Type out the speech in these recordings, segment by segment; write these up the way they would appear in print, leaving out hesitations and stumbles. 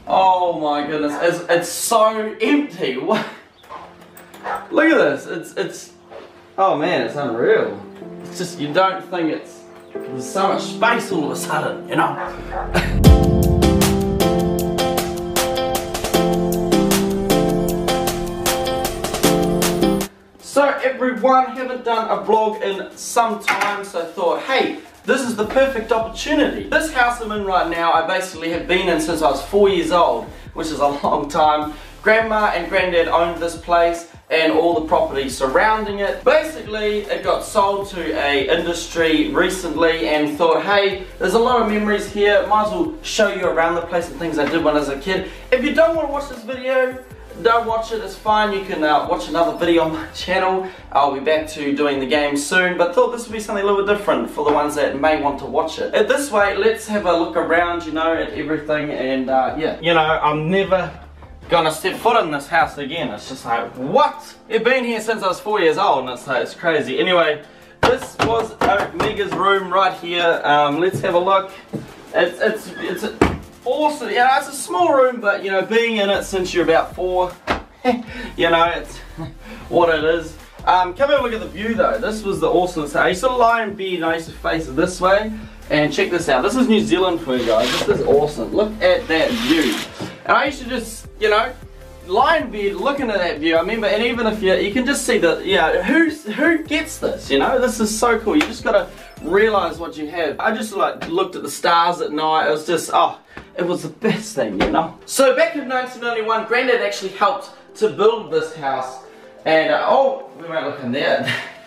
Oh my goodness, it's so empty. What? Look at this. It's oh man, it's unreal. It's just, you don't think there's so much space all of a sudden, you know. So everyone, haven't done a vlog in some time, so I thought, hey, this is the perfect opportunity. This house I'm in right now, I basically have been in since I was 4 years old, which is a long time. Grandma and Granddad owned this place and all the property surrounding it. Basically, it got sold to a industry recently and thought, hey, there's a lot of memories here, might as well show you around the place and things I did when I was a kid. If you don't want to watch this video, don't watch it, it's fine. You can watch another video on my channel. I'll be back to doing the game soon, but thought this would be something a little bit different for the ones that may want to watch it. This way, let's have a look around, you know, at everything, and yeah. You know, I'm never gonna step foot in this house again. It's just like, what? I've been here since I was 4 years old, and it's like, it's crazy. Anyway, this was Mega's room right here. Let's have a look. It's awesome. You know, it's a small room, but you know, being in it since you're about 4, you know, it's what it is. Come have a look at the view though. This was the awesome thing. I used to lie in bed and I used to face it this way. And check this out. This is New Zealand for you guys. This is awesome. Look at that view. And I used to just, you know, lie in bed looking at that view. I remember, and even if you can just see that, yeah, who gets this, you know? This is so cool. You just gotta realize what you have. I just like looked at the stars at night. It was just, oh, it was the best thing, you know? So back in 1991, Granddad actually helped to build this house. And, oh, we won't look in there.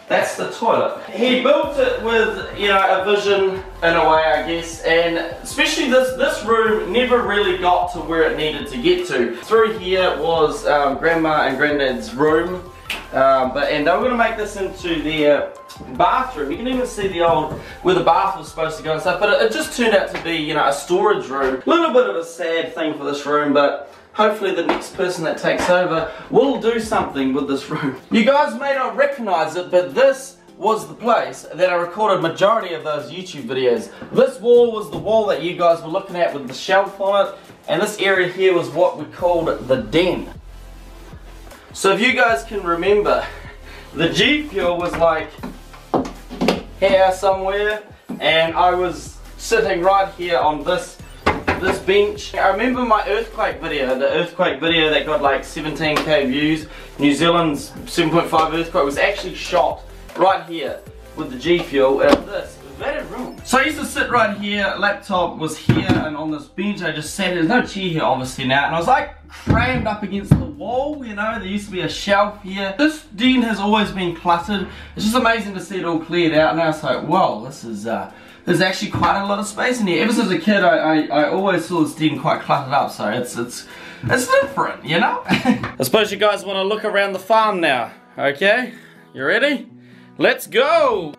That's the toilet. He built it with, you know, a vision in a way, I guess, and especially this room never really got to where it needed to get to. Through here was Grandma and Granddad's room, and they were going to make this into their bathroom. You can even see the old, where the bath was supposed to go and stuff, but it just turned out to be, you know, a storage room. A little bit of a sad thing for this room, but hopefully the next person that takes over will do something with this room. You guys may not recognize it, but this was the place that I recorded majority of those YouTube videos. This wall was the wall that you guys were looking at with the shelf on it, and this area here was what we called the den. So if you guys can remember, the G Fuel was like here somewhere, and I was sitting right here on this bench. I remember my earthquake video, the earthquake video that got like 17k views. New Zealand's 7.5 earthquake was actually shot right here with the G Fuel and this vetted room. So I used to sit right here, laptop was here, and on this bench I just sat. There's no chair here obviously now, and I was like crammed up against the wall, you know. There used to be a shelf here. This den has always been cluttered. It's just amazing to see it all cleared out. Now it's like, whoa, this is there's actually quite a lot of space in here. Ever since a kid, I always saw this den quite cluttered up, so it's different, you know? I suppose you guys want to look around the farm now, okay? You ready? Let's go!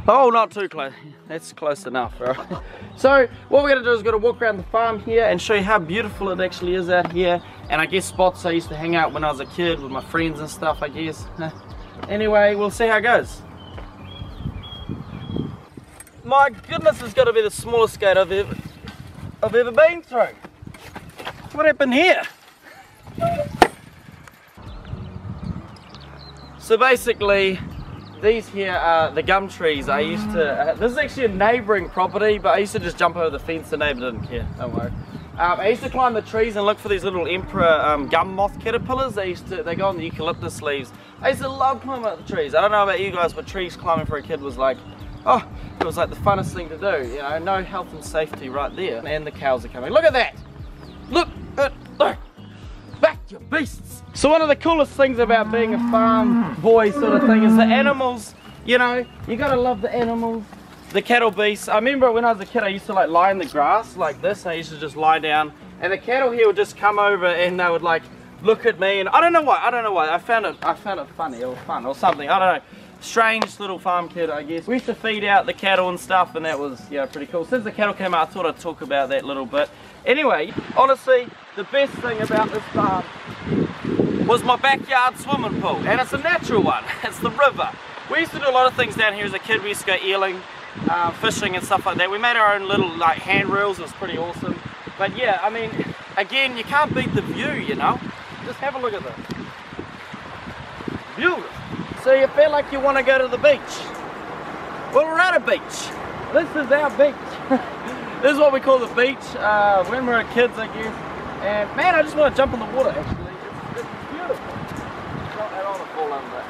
Oh, not too close. That's close enough, right? So, what we're going to do is we're going to walk around the farm here and show you how beautiful it actually is out here. And I guess spots I used to hang out when I was a kid with my friends and stuff, I guess. Anyway, we'll see how it goes. My goodness, it's got to be the smallest gate I've ever been through. What happened here? So basically, these here are the gum trees. I used to, this is actually a neighbouring property, but I used to just jump over the fence. The neighbour didn't care, don't worry. I used to climb the trees and look for these little emperor gum moth caterpillars. They go on the eucalyptus leaves. I used to love climbing up the trees. I don't know about you guys, but trees climbing for a kid was like, oh, it was like the funnest thing to do, you know, no health and safety right there. And the cows are coming. Look at that! Look! Look! Back, you beasts! So one of the coolest things about being a farm boy sort of thing is the animals, you know, you gotta love the animals. The cattle beasts. I remember when I was a kid, I used to like lie in the grass like this. I used to just lie down, and the cattle here would just come over and they would like look at me, and I don't know why, I found it funny or fun or something, I don't know. Strange little farm kid, I guess. We used to feed out the cattle and stuff, and that was, yeah, pretty cool. Since the cattle came out, I thought I'd talk about that a little bit. Anyway, honestly, the best thing about this farm was my backyard swimming pool, and it's a natural one. It's the river. We used to do a lot of things down here as a kid. We used to go eeling, fishing and stuff like that. We made our own little like hand reels. It was pretty awesome. But yeah, I mean, again, you can't beat the view, you know. Just have a look at this. Beautiful. So you feel like you want to go to the beach. Well, we're at a beach. This is our beach. This is what we call the beach when we were kids, I guess. And man, I just want to jump in the water actually. It's beautiful. Not at all a fall under.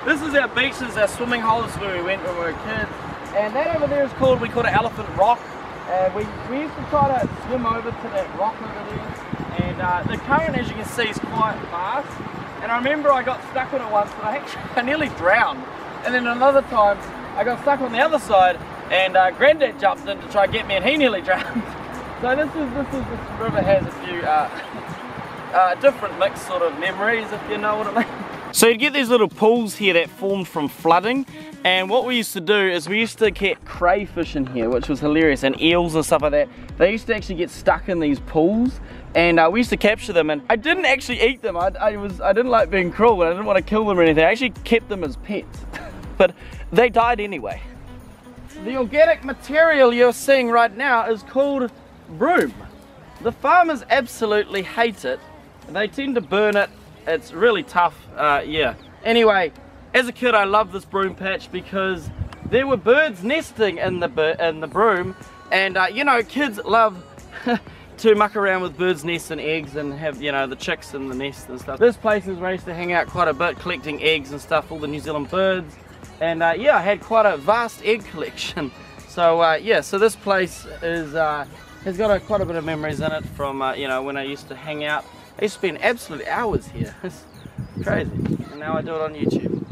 This is our beach, this is our swimming hole. This is where we went when we were kids. And that over there is called, we call it Elephant Rock. We used to try to swim over to that rock over there. And the current, as you can see, is quite fast. And I remember I got stuck on it once, but I nearly drowned. And then another time, I got stuck on the other side, and Granddad jumped in to try and get me, and he nearly drowned. So this river has a few different mixed sort of memories, if you know what I mean. So you get these little pools here that formed from flooding, and what we used to do is we used to get crayfish in here, which was hilarious, and eels and stuff like that. They used to actually get stuck in these pools, and we used to capture them, and I didn't actually eat them. I didn't like being cruel, but I didn't want to kill them or anything. I actually kept them as pets, but they died anyway. The organic material you're seeing right now is called broom. The farmers absolutely hate it. They tend to burn it. It's really tough, yeah. Anyway, as a kid I loved this broom patch because there were birds nesting in the broom, and you know, kids love to muck around with birds' nests and eggs and have, you know, the chicks in the nest and stuff. This place is where I used to hang out quite a bit, collecting eggs and stuff, all the New Zealand birds, and yeah, I had quite a vast egg collection. So yeah, so this place is has got quite a bit of memories in it from you know, when I used to hang out. I used to spend absolute hours here. It's crazy. And now I do it on YouTube.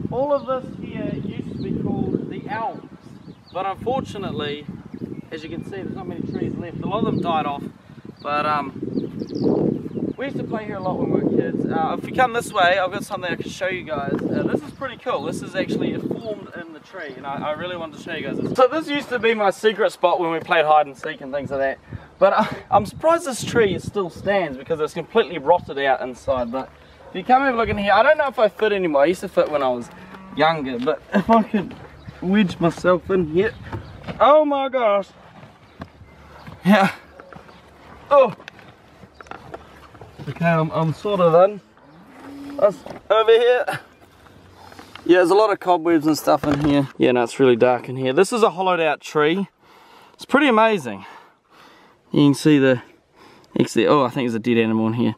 All of this here used to be called the Alps, but unfortunately, as you can see, there's not many trees left. A lot of them died off, but we used to play here a lot when we were kids. If you come this way, I've got something I can show you guys. This is pretty cool. This is actually formed in the tree, and I really wanted to show you guys this. So this used to be my secret spot when we played hide and seek and things like that. But I'm surprised this tree still stands because it's completely rotted out inside. But if you come have a look in here, I don't know if I fit anymore. I used to fit when I was younger, but if I could wedge myself in here. Oh my gosh. Yeah. Oh. Okay, I'm sort of in. That's over here. Yeah, there's a lot of cobwebs and stuff in here. Yeah, no, it's really dark in here. This is a hollowed out tree. It's pretty amazing. You can see the, actually, oh, I think there's a dead animal in here.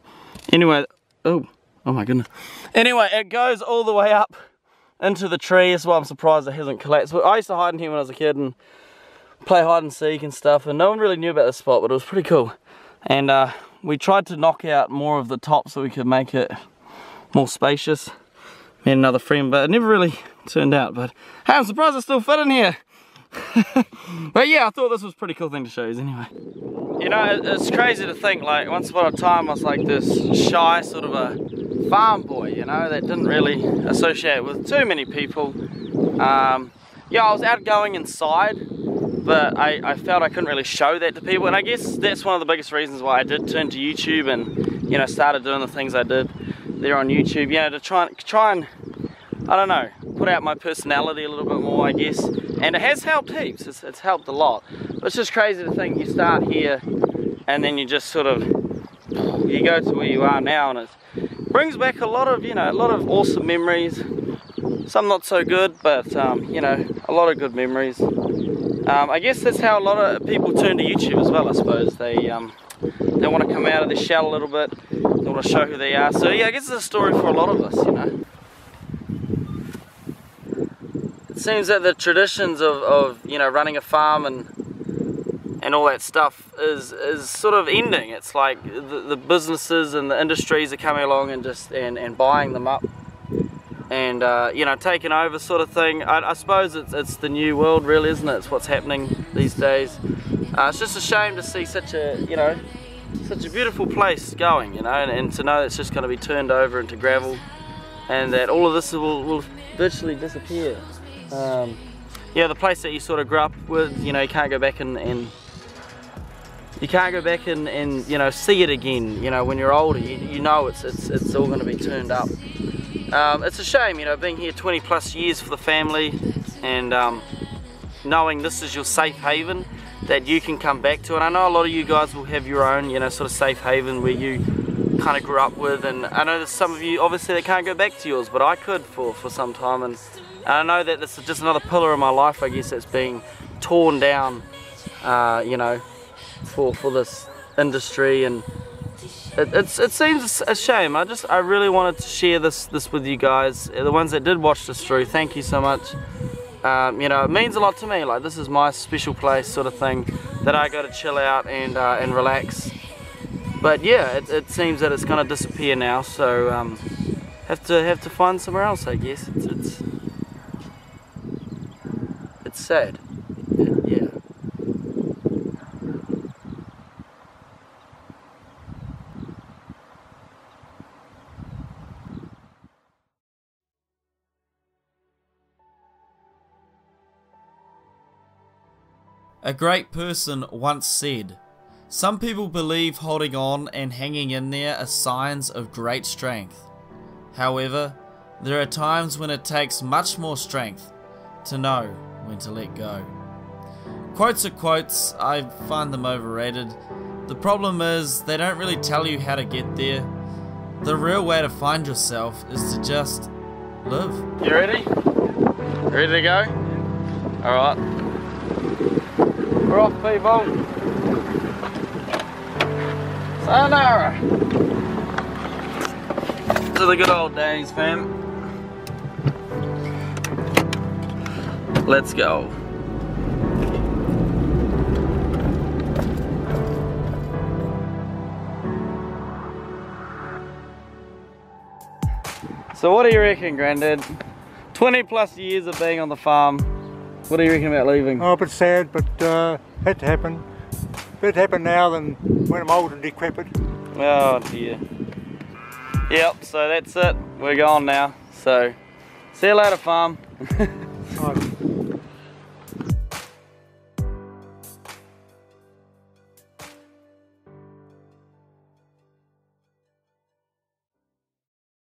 Anyway, oh my goodness. Anyway, it goes all the way up into the tree. That's why I'm surprised it hasn't collapsed. But I used to hide in here when I was a kid and play hide and seek and stuff, and no one really knew about this spot, but it was pretty cool. And we tried to knock out more of the top so we could make it more spacious. Me and another friend, but it never really turned out. But hey, I'm surprised I still fit in here. But yeah, I thought this was a pretty cool thing to show you anyway. You know, it's crazy to think, like, once upon a time I was like this shy sort of a farm boy, you know, that didn't really associate with too many people. Yeah, I was outgoing inside, but I felt I couldn't really show that to people, and I guess that's one of the biggest reasons why I did turn to YouTube and, you know, started doing the things I did there on YouTube, you know, to try and, I don't know, put out my personality a little bit more, I guess. And it has helped heaps, it's helped a lot. But it's just crazy to think you start here and then you just sort of, you go to where you are now, and it brings back a lot of, you know, a lot of awesome memories. Some not so good, but you know, a lot of good memories. I guess that's how a lot of people turn to YouTube as well, I suppose. They want to come out of their shell a little bit, they want to show who they are. So yeah, I guess it's a story for a lot of us, you know. It seems that the traditions of you know, running a farm and all that stuff is sort of ending. It's like the businesses and the industries are coming along and just and buying them up and you know, taking over sort of thing. I suppose it's the new world, really, isn't it? It's what's happening these days. It's just a shame to see such a, you know, such a beautiful place going, you know, and to know it's just going to be turned over into gravel, and that all of this will virtually disappear. Yeah, the place that you sort of grew up with, you know, you can't go back and you can't go back and you know, see it again. You know, when you're older, you know it's all going to be turned up. It's a shame, you know, being here 20 plus years for the family, and knowing this is your safe haven, that you can come back to. And I know a lot of you guys will have your own, you know, sort of safe haven where you kind of grew up with, and I know there's some of you obviously that can't go back to yours, but I could for some time, and I know that this is just another pillar of my life, I guess, that's being torn down, you know, for this industry, and it seems a shame. I really wanted to share this with you guys, the ones that did watch this through. Thank you so much. You know, it means a lot to me. Like, this is my special place sort of thing that I go to chill out and relax. But yeah, it seems that it's gonna disappear now, so have to find somewhere else, I guess. It's sad. Yeah. A great person once said, "Some people believe holding on and hanging in there are signs of great strength. However, there are times when it takes much more strength to know when to let go." Quotes are quotes. I find them overrated. The problem is they don't really tell you how to get there. The real way to find yourself is to just live. You ready? Ready to go? Alright. We're off, people. Sayonara. To the good old days, fam. Let's go. So what do you reckon, Grandad? 20 plus years of being on the farm. What do you reckon about leaving? Oh, a bit sad, but had to happen. Better happen now than when I'm old and decrepit. Oh dear. Yep, so that's it. We're gone now. So, see you later, farm. Right.